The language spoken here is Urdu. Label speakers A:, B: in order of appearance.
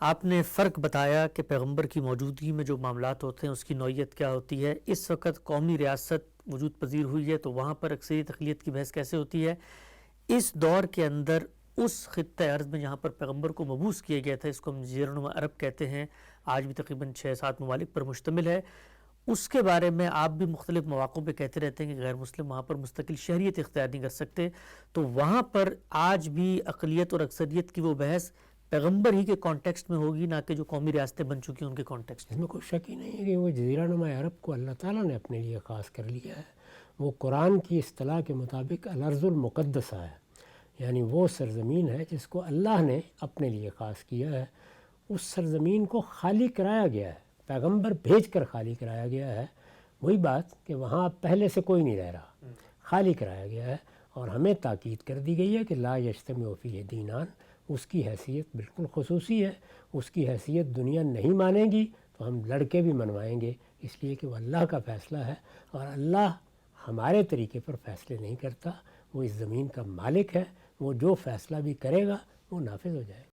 A: آپ نے فرق بتایا کہ پیغمبر کی موجودگی میں جو معاملات ہوتے ہیں اس کی نوعیت کیا ہوتی ہے. اس وقت قومی ریاست وجود پذیر ہوئی ہے تو وہاں پر اکثریت اقلیت کی بحث کیسے ہوتی ہے. اس دور کے اندر اس خطہ ارض میں جہاں پر پیغمبر کو مبعوث کیا گیا تھا، اس کو ہم جزیرہ نما عرب کہتے ہیں، آج بھی تقریباً 6-7 ممالک پر مشتمل ہے. اس کے بارے میں آپ بھی مختلف مواقع پہ کہتے رہتے ہیں کہ غیر مسلم وہاں پر مستقل شہریت اختیار نہیں کر سکتے. تو وہاں پر آج بھی اقلیت اور اکثریت کی وہ بحث پیغمبر ہی کے کانٹیکسٹ میں ہوگی، نہ کہ جو قومی ریاستیں بن چکی ہیں ان کے کانٹیکسٹ
B: اس
A: میں.
B: میں کوئی شک ہی نہیں ہے کہ وہ جزیرہ نما عرب کو اللہ تعالیٰ نے اپنے لیے خاص کر لیا ہے. وہ قرآن کی اصطلاح کے مطابق الارض المقدسہ ہے، یعنی وہ سرزمین ہے جس کو اللہ نے اپنے لیے خاص کیا ہے. اس سرزمین کو خالی کرایا گیا ہے، پیغمبر بھیج کر خالی کرایا گیا ہے. وہی بات کہ وہاں پہلے سے کوئی نہیں رہ رہا، خالی کرایا گیا ہے. اور ہمیں تاکید کر دی گئی ہے کہ لا یجتمع فیہ دینان، اس کی حیثیت بالکل خصوصی ہے. اس کی حیثیت دنیا نہیں مانے گی تو ہم لڑکے بھی منوائیں گے، اس لیے کہ وہ اللہ کا فیصلہ ہے اور اللہ ہمارے طریقے پر فیصلے نہیں کرتا. وہ اس زمین کا مالک ہے، وہ جو فیصلہ بھی کرے گا وہ نافذ ہو جائے گا.